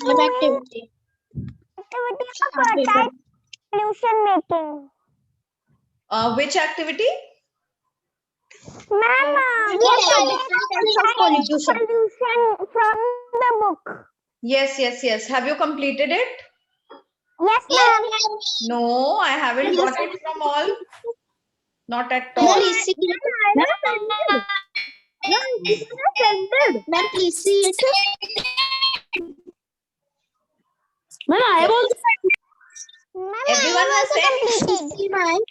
Web activity. Activity of type solution making. Which activity? Ma'am, Different types of pollution. solution from the book. Yes. Have you completed it? Yes, Yes, ma'am. ma'am. No, I haven't Yes. got it from all. Not at Ma'am, all. please see it. Ma'am, please see it. Ma'am, I have also Everyone has sent? See mine.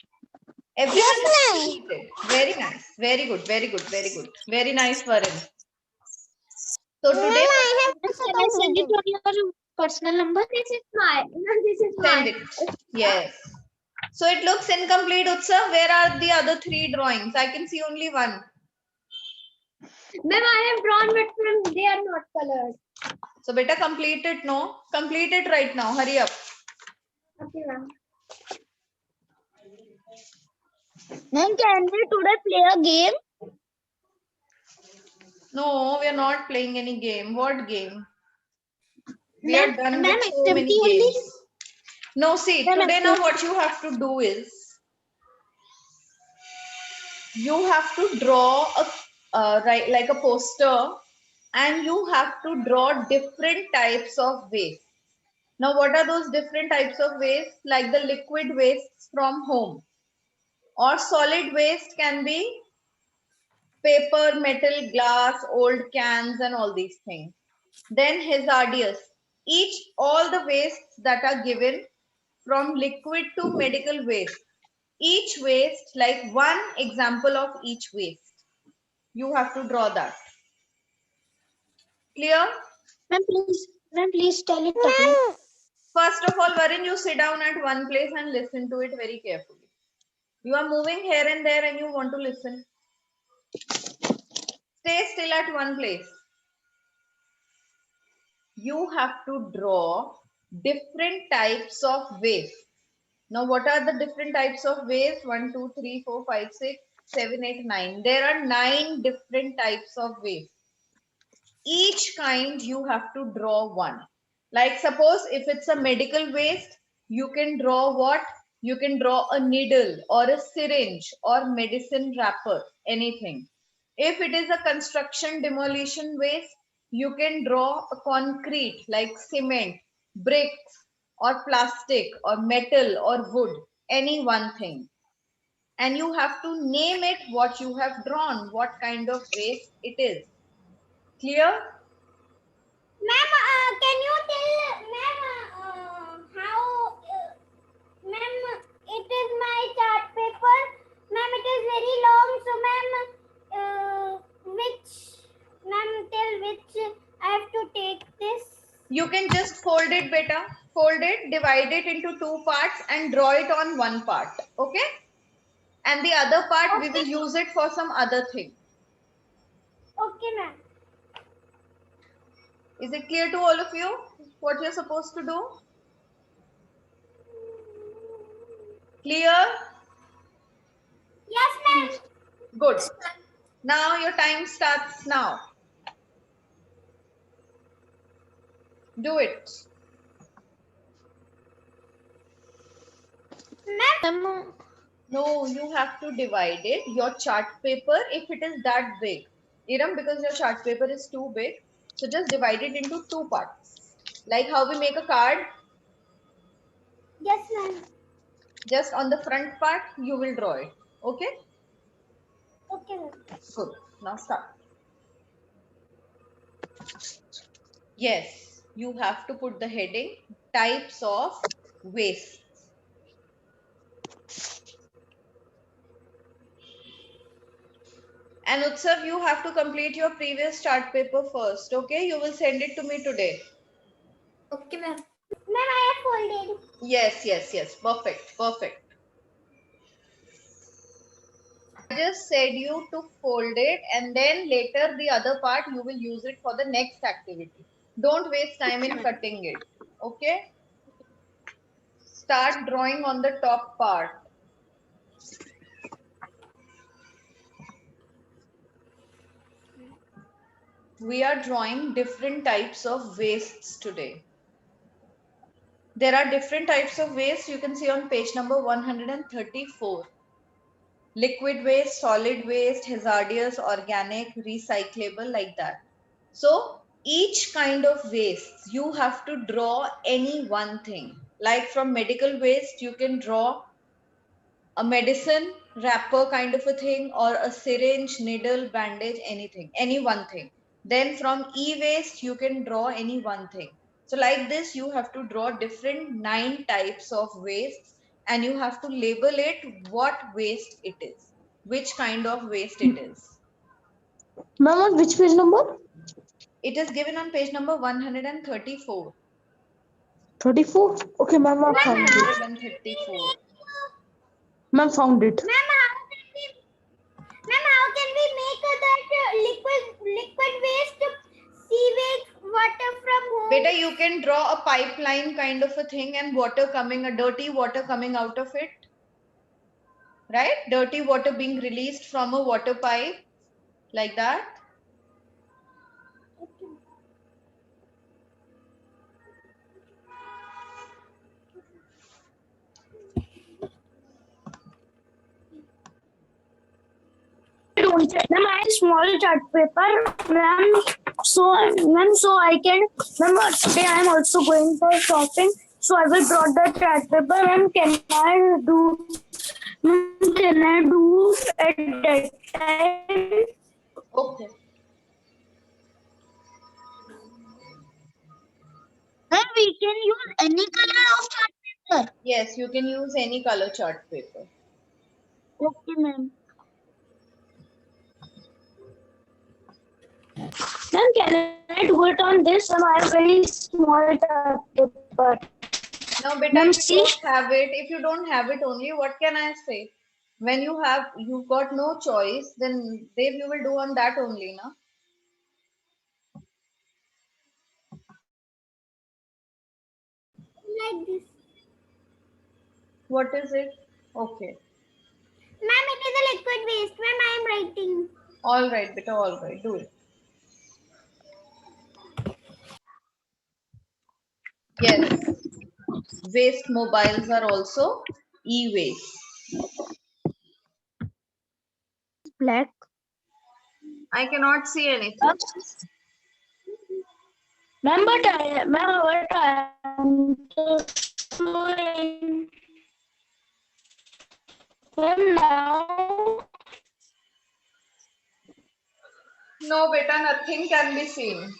Everyone has completed. Very nice. Very good. Very nice, Varun. So today, Can I send it on your personal number? This is mine. This is send it. Yes. So it looks incomplete, Utsav. Where are the other 3 drawings? I can see only one. Ma'am, I have drawn, but they are not colored. So beta, complete it, no? Complete it right now. Hurry up. Okay, ma'am. Ma'am, can we today play a game? No, we are not playing any game. What game? We are Ma'am, done ma'am, with so many activity only? games. No, see, Ma'am, today now what you have to do is, you have to draw right, like a poster, and you have to draw different types of waste. Now, what are those different types of waste? Like the liquid wastes from home, or solid waste can be paper, metal, glass, old cans, and all these things. Then hazardous. All the wastes that are given from liquid to medical waste. Each waste, like one example of each waste. You have to draw that. Clear? Ma'am, please tell it again. First of all, Varun, you sit down at one place and listen to it very carefully. You are moving here and there and you want to listen. Stay still at one place. You have to draw different types of waves. Now, what are the different types of waves? 1, 2, 3, 4, 5, 6, 7, 8, 9. There are 9 different types of waves. Each kind you have to draw one. Like suppose if it's a medical waste, you can draw what? You can draw a needle or a syringe or medicine wrapper, anything. If it is a construction demolition waste, you can draw a concrete like cement, bricks or plastic or metal or wood, any one thing. And you have to name it what you have drawn, what kind of waste it is. Clear? Ma'am, can you tell, ma'am, how, ma'am, it is my chart paper. Ma'am, it is very long. So, ma'am, till which I have to take this? You can just fold it, beta. Fold it, divide it into 2 parts and draw it on one part. Okay? And the other part, we will use it for some other thing. Okay, ma'am. Is it clear to all of you what you're supposed to do? Clear? Yes, ma'am. Good. Now your time starts now. Do it. Ma'am. No, you have to divide it. Your chart paper, if it is that big. Iram, because your chart paper is too big, so just divide it into 2 parts. Like how we make a card. Yes, ma'am. Just on the front part, you will draw it. Okay? Okay, ma'am. Good. Now start. Yes, you have to put the heading types of waste. And Utsav, you have to complete your previous chart paper first. Okay? You will send it to me today. Okay, ma'am. Ma'am, I have folded. Yes. Perfect. I just said you to fold it and then later the other part you will use it for the next activity. Don't waste time in cutting it. Okay? Start drawing on the top part. We are drawing different types of wastes today. There are different types of waste. You can see on page number 134. Liquid waste, solid waste, hazardous, organic, recyclable, like that. So each kind of waste, you have to draw any one thing. Like from medical waste, you can draw a medicine wrapper kind of a thing, or a syringe, needle, bandage, anything, any one thing. Then from e-waste, you can draw any one thing. So like this, you have to draw different 9 types of wastes, and you have to label it what waste it is, which kind of waste it is. Ma'am, on which page number? It is given on page number 134. 34. Okay, ma'am, I found it. 134. Ma'am, found it. Ma'am, how can we make that liquid waste, sewage, water from home? Beta, you can draw a pipeline kind of a thing, and water coming, a dirty water coming out of it. Right? Dirty water being released from a water pipe, like that. Ma'am, I have small chart paper, ma'am. So I can, ma'am, today I am also going for shopping. So I will draw the chart paper. Ma'am, can I do at that time? Okay. Ma'am, we can use any color of chart paper. Yes, you can use any color chart paper. Okay, ma'am. Ma'am, can I do it on this? Ma'am, I have very small chart paper. Now, beta, Ma'am, if see? you don't have it, only, what can I say? When you've got no choice, then Dev, you will do on that only, na? Like this. What is it? Okay. Ma'am, it is a liquid waste. Ma'am, I am writing. All right, beta, all right, do it. Yes. Waste mobiles are also e-waste. Black. I cannot see anything. Ma'am, but I am showing. Ma'am, now. No, beta, nothing can be seen.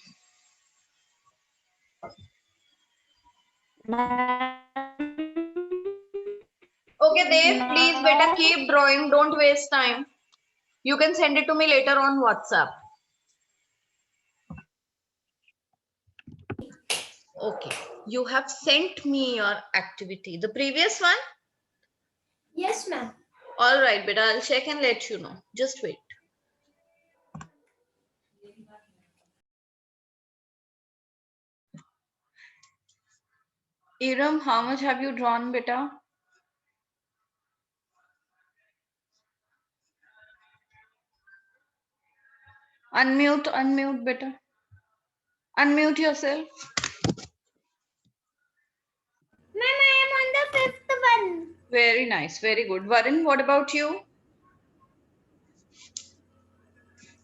Okay, Dev, please, beta, keep drawing. Don't waste time. You can send it to me later on WhatsApp. Okay, you have sent me your activity. The previous one? Yes, ma'am. All right, beta, I'll check and let you know. Just wait. Iram, how much have you drawn, beta? Unmute, beta. Unmute yourself. Ma'am, I am on the 5th one. Very nice, very good. Varun, what about you?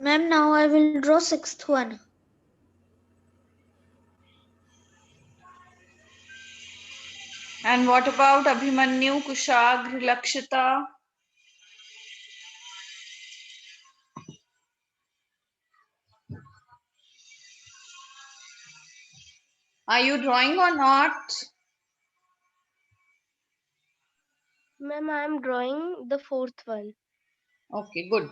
Ma'am, now I will draw 6th one. And what about Abhimanyu, Kushag, Lakshita? Are you drawing or not? Ma'am, I am drawing the 4th one. Okay, good.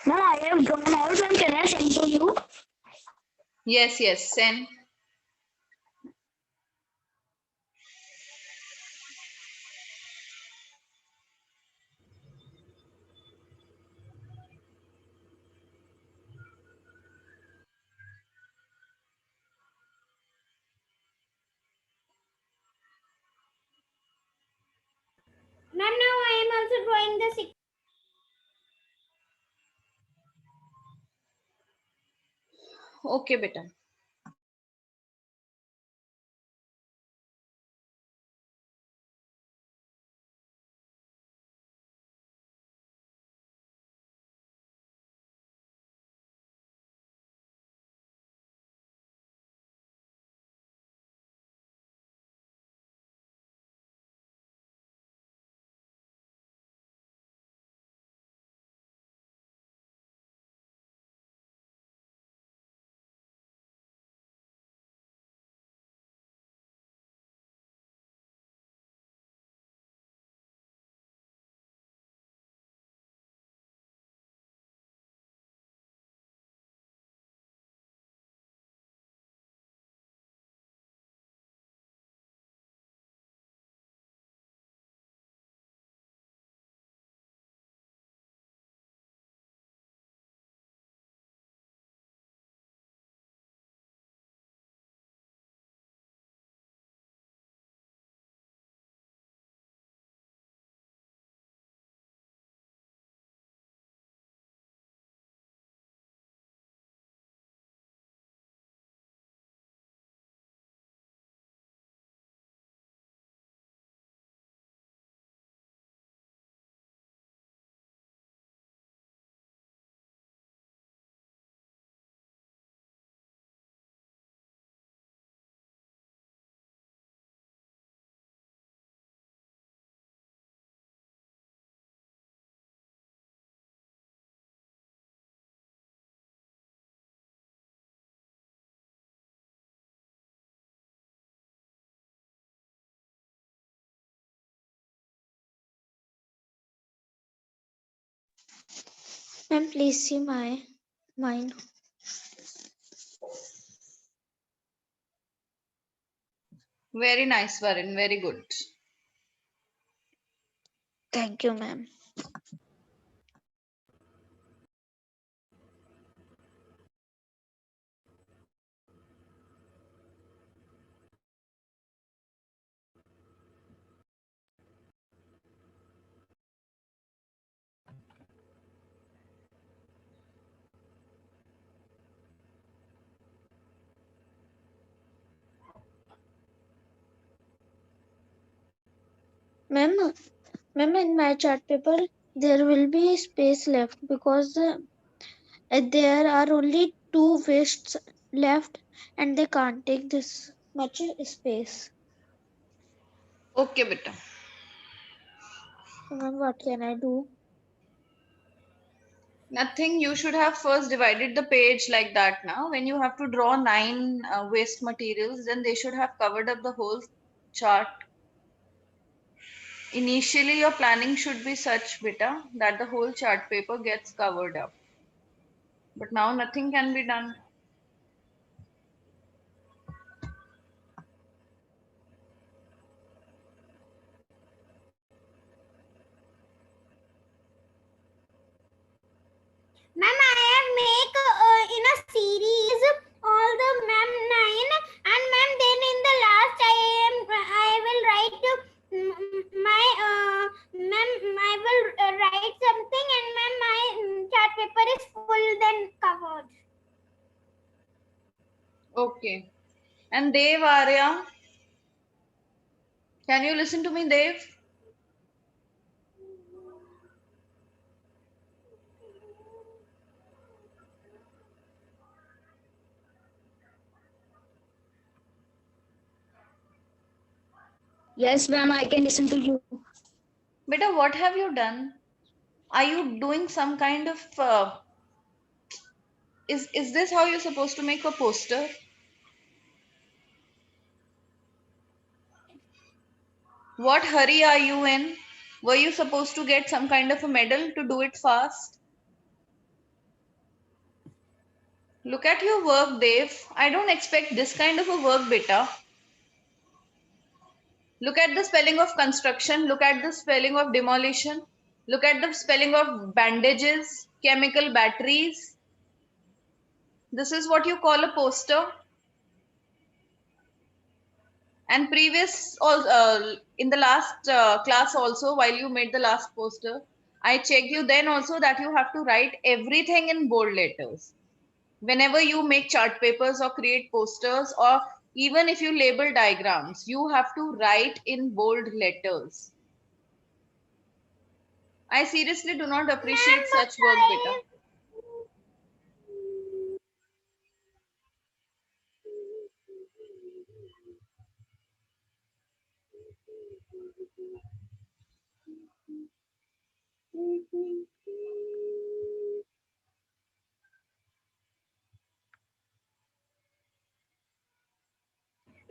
Ma'am, I have drawn all. Ma'am, can I send to you? Yes, send. Ma'am, now I am also drawing the 6th. Okay, beta. Ma'am, please see mine. Very nice, Varun. Very good. Thank you, ma'am. Ma'am, in my chart paper, there will be space left because there are only two wastes left and they can't take this much space. Okay, beta. So, ma'am, what can I do? Nothing. You should have first divided the page like that now. When you have to draw 9 waste materials, then they should have covered up the whole chart. Initially, your planning should be such, beta, that the whole chart paper gets covered up. But now nothing can be done. Ma'am, I have make in a series all the ma'am 9, and ma'am then in the last I will write my ma'am I will write something, and ma'am my chart paper is full then covered. Okay. And Dev, Arya, can you listen to me, Dev? Yes, ma'am, I can listen to you. Beta, what have you done? Are you doing some kind of is this how you're supposed to make a poster? What hurry are you in? Were you supposed to get some kind of a medal to do it fast? Look at your work, Dev. I don't expect this kind of a work, beta. Look at the spelling of construction. Look at the spelling of demolition. Look at the spelling of bandages, chemical batteries. This is what you call a poster. And previous, in the last class also, while you made the last poster, I checked you then also that you have to write everything in bold letters. Whenever you make chart papers or create posters, or even if you label diagrams, you have to write in bold letters. I seriously do not appreciate Ma'am, such work, beta.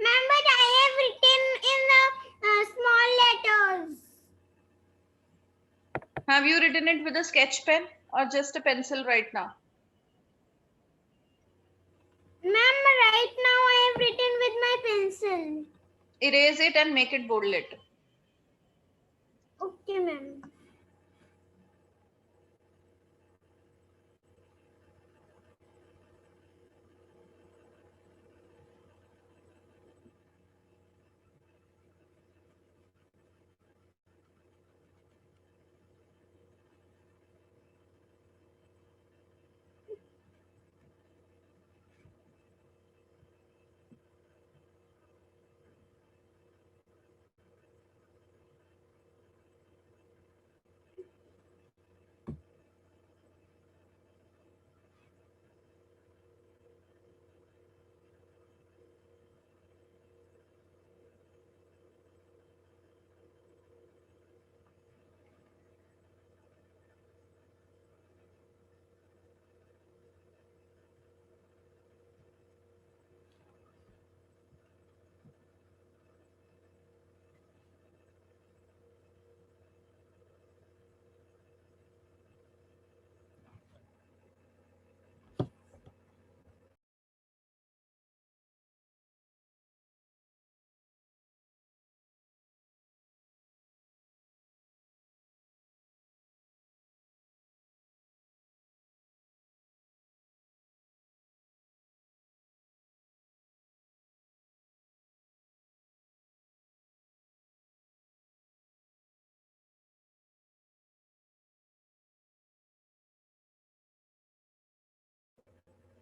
Ma'am, but I have written in small letters. Have you written it with a sketch pen or just a pencil right now? Ma'am, right now I have written with my pencil. Erase it and make it bold letter. Okay, ma'am.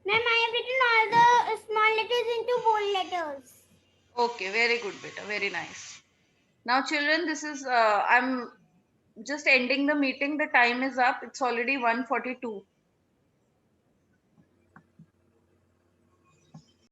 Ma'am, I have written all the small letters into bold letters. Okay, very good, beta. Very nice. Now, children, this is I'm just ending the meeting. The time is up. It's already 1:42.